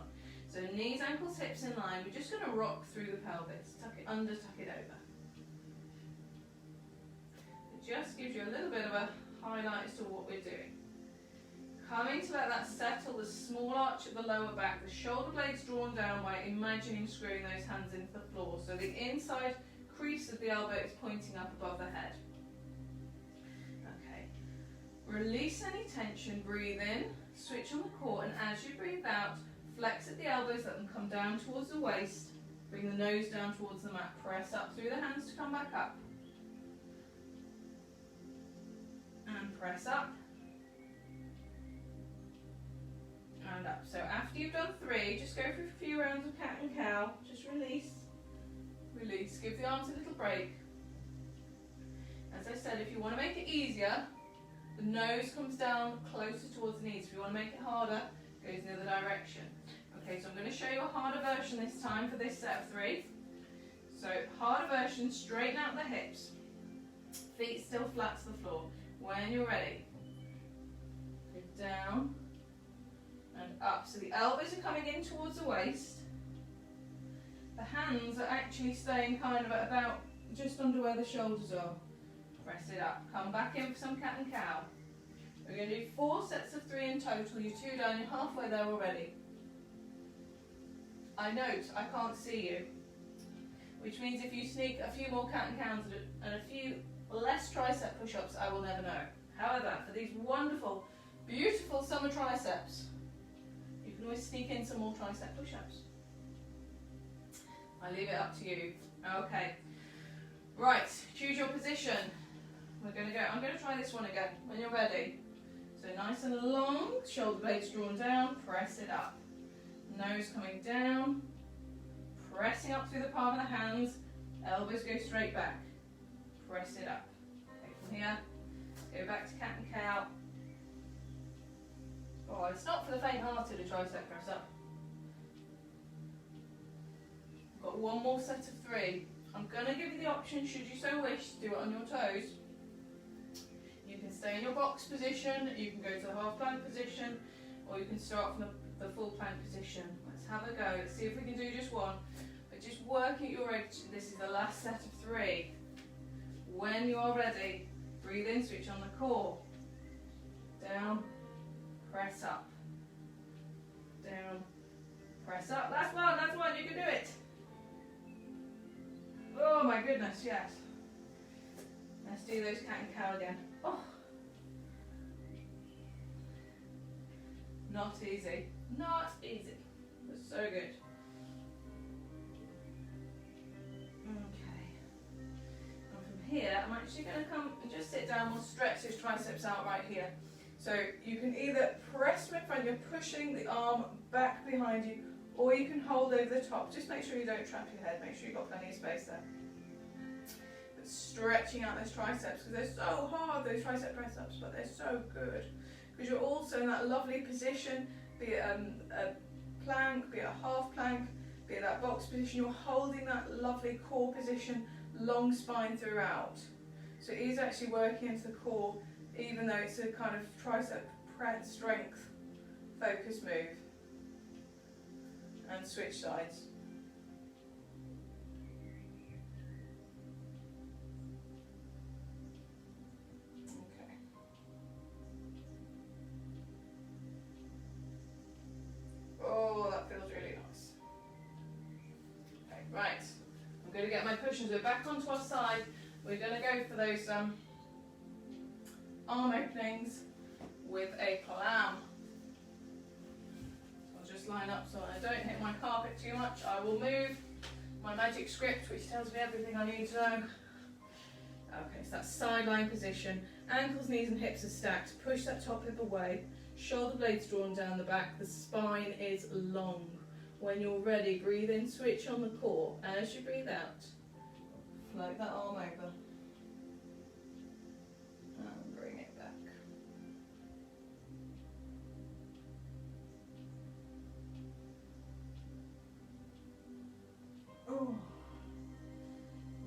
So knees, ankles, hips in line. We're just going to rock through the pelvis. Tuck it under, tuck it over. It just gives you a little bit of a highlight as to what we're doing. Coming to let that settle, the small arch at the lower back, the shoulder blades drawn down by imagining screwing those hands into the floor. So the inside crease of the elbow is pointing up above the head. Okay. Release any tension, breathe in, switch on the core, and as you breathe out, flex at the elbows, let them come down towards the waist. Bring the nose down towards the mat. Press up through the hands to come back up. And press up. And up. So after you've done 3, just go for a few rounds of cat and cow. Just release. Release. Give the arms a little break. As I said, if you want to make it easier, the nose comes down closer towards the knees. If you want to make it harder, it goes in the other direction. Okay, so I'm going to show you a harder version this time for this set of 3. So harder version, straighten out the hips. Feet still flat to the floor. When you're ready, go down and up. So the elbows are coming in towards the waist. The hands are actually staying kind of at about just under where the shoulders are. Press it up. Come back in for some cat and cow. We're going to do 4 sets of 3 in total. You're 2 down, you're halfway there already. I note I can't see you, which means if you sneak a few more cat and cows and a few less tricep push-ups, I will never know. However, for these wonderful, beautiful summer triceps, you can always sneak in some more tricep push-ups. I leave it up to you. Okay. Right, choose your position. I'm going to try this one again when you're ready. So nice and long, shoulder blades drawn down, press it up. Nose coming down, pressing up through the palm of the hands, elbows go straight back. Press it up. Okay, from here, go back to cat and cow. Oh, it's not for the faint-hearted, a tricep press up. Got one more set of 3. I'm going to give you the option, should you so wish, to do it on your toes. You can stay in your box position, you can go to the half plank position, or you can start from the full plank position. Let's have a go. Let's see if we can do just one. But just work at your edge. This is the last set of 3. When you are ready, breathe in, switch on the core. Down, press up. Down, press up. Last one, you can do it. Oh my goodness, yes. Let's do those cat and cow again. Oh. Not easy. Not easy. But so good. Okay. And from here, I'm actually going to come and just sit down. We'll stretch those triceps out right here. So you can either press from in front, you're pushing the arm back behind you, or you can hold over the top. Just make sure you don't trap your head. Make sure you've got plenty of space there. But stretching out those triceps, because they're so hard, those tricep press ups, but they're so good. Because you're also in that lovely position, be it a plank, be it a half plank, be it that box position, you're holding that lovely core position, long spine throughout. So it is actually working into the core, even though it's a kind of tricep press strength focus move. And switch sides. Okay. Oh, that feels really nice. Okay, right. I'm going to get my cushions. We're back onto our side. We're going to go for those arm openings with a clam. Just line up so I don't hit my carpet too much. I will move my magic script, which tells me everything I need to know. Okay, so that sideline position. Ankles, knees and hips are stacked. Push that top hip away. Shoulder blades drawn down the back. The spine is long. When you're ready, breathe in, switch on the core. As you breathe out, float that arm over. And bring it back. Oh,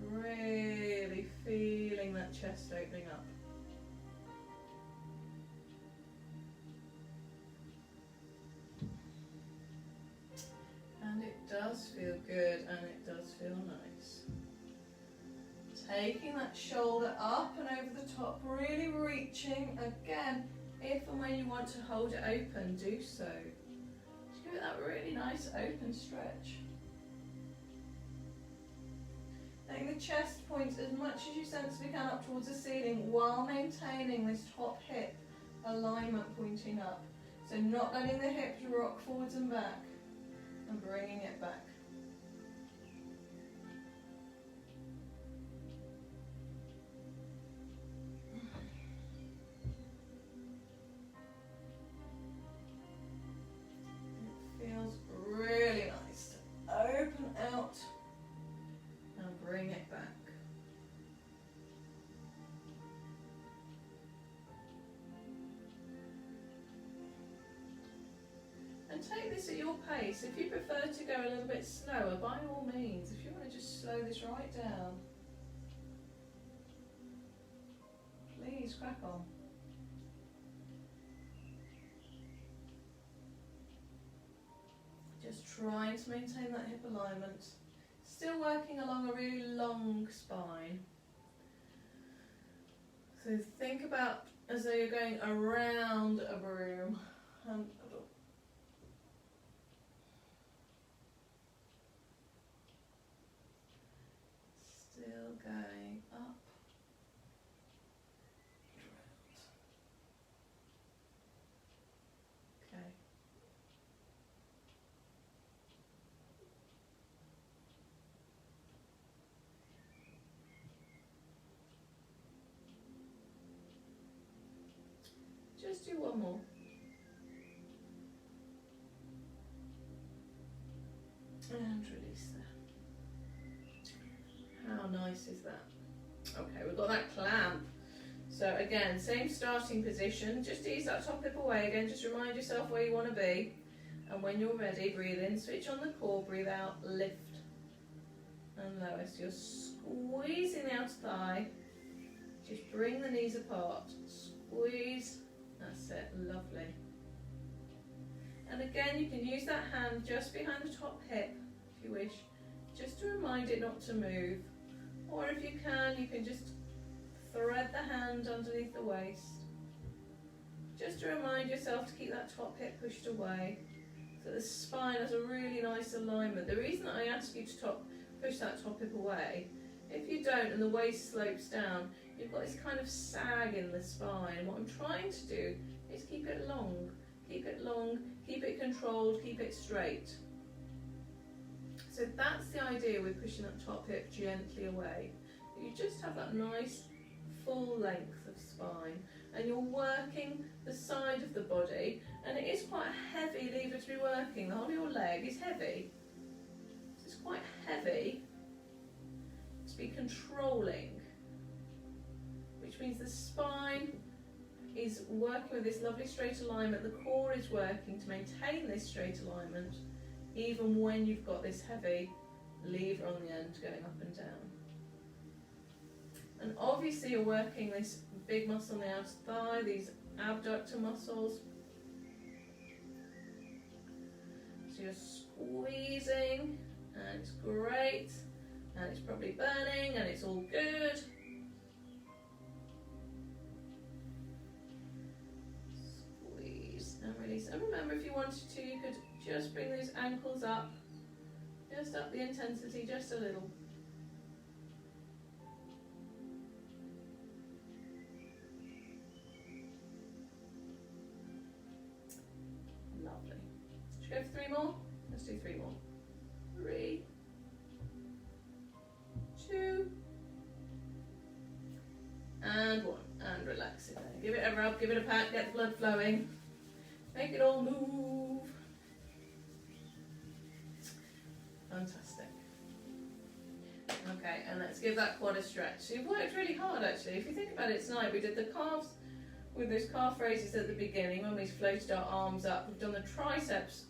really feeling that chest opening up. And it does feel good, and it does feel nice. Taking that shoulder up and over the top, really reaching. Again, if and when you want to hold it open, do so. Just give it that really nice open stretch. Letting the chest point as much as you sensibly can up towards the ceiling while maintaining this top hip alignment pointing up. So not letting the hips rock forwards and back and bringing it back. It feels really nice to open out and bring it back. And take this at your pace. If you prefer to go a little bit slower, by all means. If you want to just slow this right down, please crack on. Just trying to maintain that hip alignment. Still working along a really long spine. So think about as though you're going around a broom. Still going up. Okay. Just do one more. And release there. How nice is that? Okay, we've got that clamp. So again, same starting position. Just ease that top hip away again. Just remind yourself where you want to be. And when you're ready, breathe in, switch on the core, breathe out, lift and lower. So you're squeezing the outer thigh. Just bring the knees apart. Squeeze. That's it. Lovely. And again, you can use that hand just behind the top hip, if you wish, just to remind it not to move. Or if you can just thread the hand underneath the waist, just to remind yourself to keep that top hip pushed away, so the spine has a really nice alignment. The reason that I ask you to push that top hip away, if you don't and the waist slopes down, you've got this kind of sag in the spine. What I'm trying to do is keep it long, keep it controlled, keep it straight. So that's the idea with pushing that top hip gently away. You just have that nice full length of spine, and you're working the side of the body, and it is quite a heavy lever to be working. The whole of your leg is heavy. So it's quite heavy to be controlling, which means the spine is working with this lovely straight alignment. The core is working to maintain this straight alignment, even when you've got this heavy lever on the end going up and down. And obviously you're working this big muscle on the outer thigh, these abductor muscles. So you're squeezing, and it's great, and it's probably burning, and it's all good. Squeeze and release. And remember, if you wanted to, you could just bring those ankles up, just up the intensity just a little. Lovely. Should we go for 3 more? Let's do 3 more. 3, 2, and 1. And relax it there. Give it a rub, give it a pat, get the blood flowing. Make it all move. Fantastic. Okay, and let's give that quad a stretch. So you've worked really hard actually. If you think about it tonight, we did the calves with those calf raises at the beginning when we floated our arms up. We've done the triceps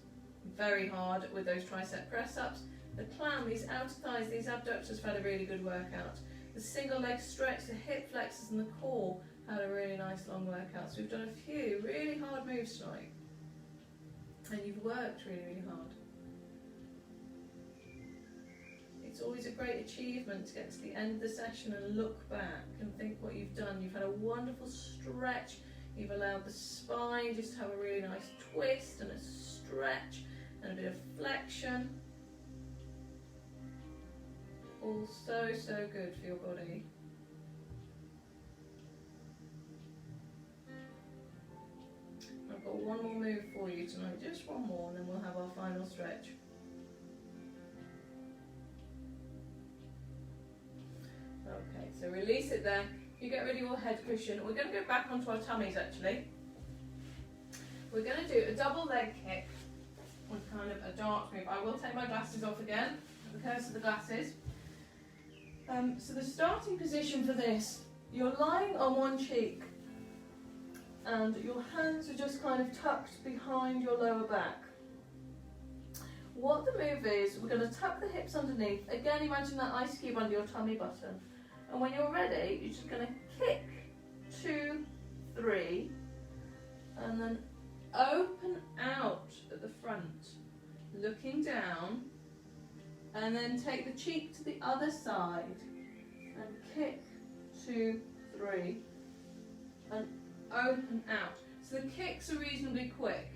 very hard with those tricep press ups. The clam, these outer thighs, these abductors have had a really good workout. The single leg stretch, the hip flexors and the core had a really nice long workout. So we've done a few really hard moves tonight. And you've worked really, really hard. It's always a great achievement to get to the end of the session and look back and think what you've done. You've had a wonderful stretch. You've allowed the spine just to have a really nice twist and a stretch and a bit of flexion. All so, so good for your body. I've got one more move for you tonight, just one more, and then we'll have our final stretch. Okay, so release it there. You get rid of your head cushion. We're going to go back onto our tummies actually. We're going to do a double leg kick with kind of a dart move. I will take my glasses off again, the curse of the glasses. So the starting position for this, you're lying on one cheek and your hands are just kind of tucked behind your lower back. What the move is, we're going to tuck the hips underneath. Again, imagine that ice cube under your tummy button. And when you're ready, you're just going to kick 2, 3, and then open out at the front, looking down, And then take the cheek to the other side and kick, 2, 3, and open out. So the kicks are reasonably quick,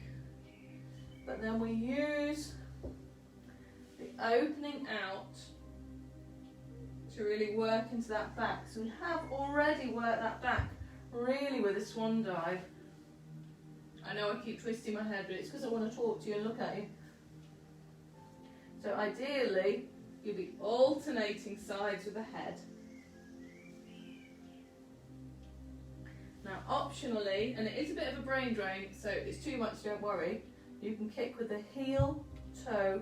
but then we use the opening out to really work into that back. So we have already worked that back really with a swan dive. I know I keep twisting my head, but it's because I want to talk to you and look at you. So ideally, you'll be alternating sides with the head. Now optionally, and it is a bit of a brain drain, so if it's too much, don't worry, you can kick with the heel, toe,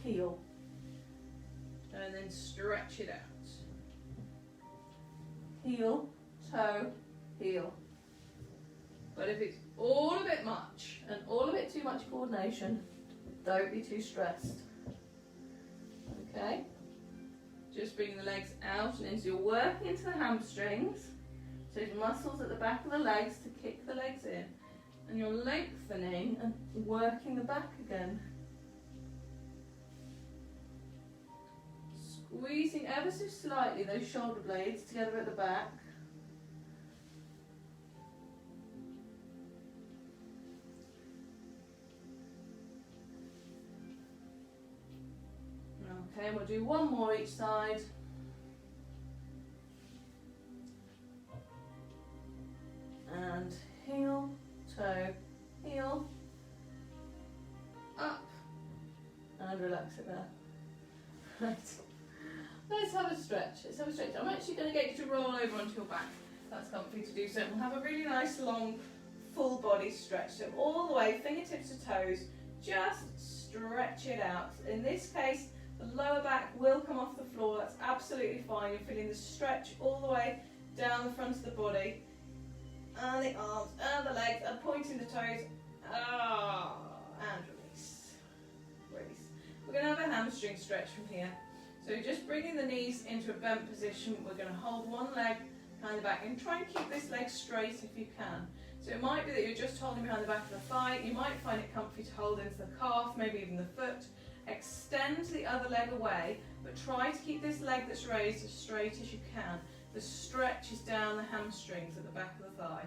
heel. And then stretch it out. Heel, toe, heel. But if it's all a bit much and all a bit too much coordination, don't be too stressed. Okay? Just bringing the legs out and in. So you're working into the hamstrings. So those muscles at the back of the legs to kick the legs in. And you're lengthening and working the back again. Squeezing ever so slightly those shoulder blades together at the back. Okay, we'll do one more each side. And heel, toe, heel, up, and relax it there. Right, let's have a stretch. Let's have a stretch. I'm actually going to get you to roll over onto your back. That's comfy to do so. We'll have a really nice long full body stretch. So all the way, fingertips to toes, just stretch it out. In this case, the lower back will come off the floor. That's absolutely fine. You're feeling the stretch all the way down the front of the body. And the arms, and the legs, and pointing the toes. And release. Release. We're going to have a hamstring stretch from here. So just bringing the knees into a bent position. We're going to hold one leg behind the back and try and keep this leg straight if you can. So it might be that you're just holding behind the back of the thigh. You might find it comfy to hold into the calf, maybe even the foot. Extend the other leg away, but try to keep this leg that's raised as straight as you can. The stretch is down the hamstrings at the back of the thigh.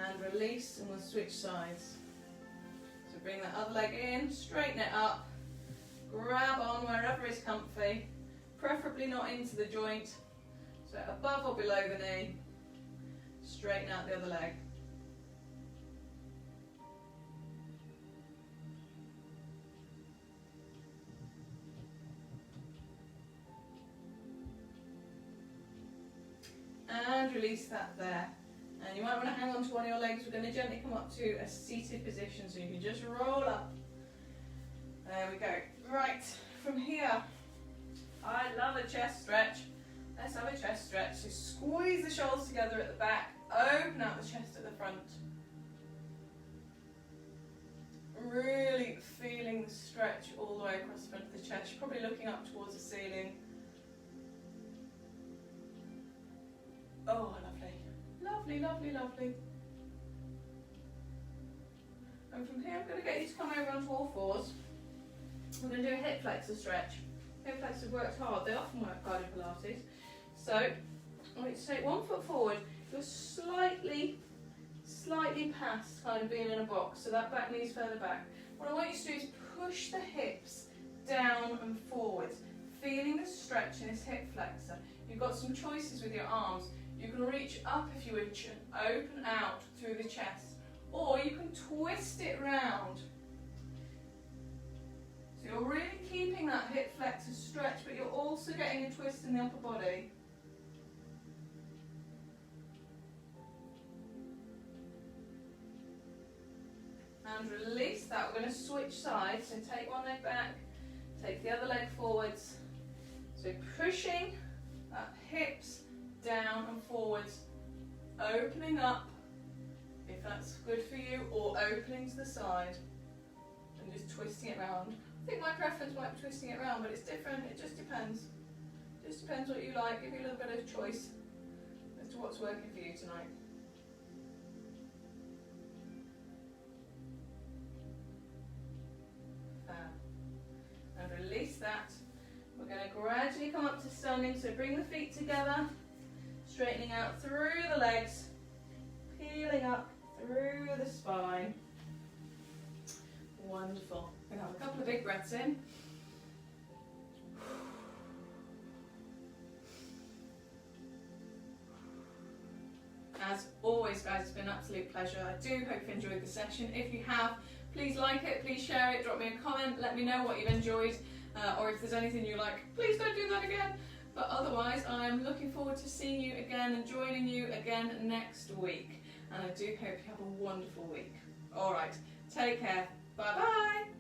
And release, and we'll switch sides. So bring that other leg in, straighten it up, grab on wherever is comfy, preferably not into the joint, so above or below the knee. Straighten out the other leg. And release that there. And you might want to hang on to one of your legs. We're going to gently come up to a seated position so you can just roll up. There we go. Right, from here, I love a chest stretch. Let's have a chest stretch. So squeeze the shoulders together at the back, open out the chest at the front. Really feeling the stretch all the way across the front of the chest. You're probably looking up towards the ceiling. Oh, lovely. Lovely, lovely, lovely. And from here, I'm going to get you to come over onto all fours. We're going to do a hip flexor stretch. Hip flexors worked hard. They often work hard in Pilates. So, I want you to take 1 foot forward. You're slightly past kind of being in a box, so that back knee's further back. What I want you to do is push the hips down and forwards, feeling the stretch in this hip flexor. You've got some choices with your arms. You can reach up if you wish and open out through the chest, or you can twist it round. So you're really keeping that hip flexor stretch, but you're also getting a twist in the upper body. And release that. We're going to switch sides. So take one leg back, take the other leg forwards. So pushing that hips down and forwards, opening up if that's good for you, or opening to the side and just twisting it round. I think my preference might be twisting it round, but it's different. It just depends. Just depends what you like. Give you a little bit of choice as to what's working for you tonight. standing, so bring the feet together, straightening out through the legs, peeling up through the spine. Wonderful. We're going to have a couple of big breaths in. As always, guys, it's been an absolute pleasure. I do hope you enjoyed the session. If you have, please like it, please share it, drop me a comment, let me know what you've enjoyed, or if there's anything you like, please don't do that again. But otherwise, I'm looking forward to seeing you again and joining you again next week. And I do hope you have a wonderful week. All right, take care. Bye-bye.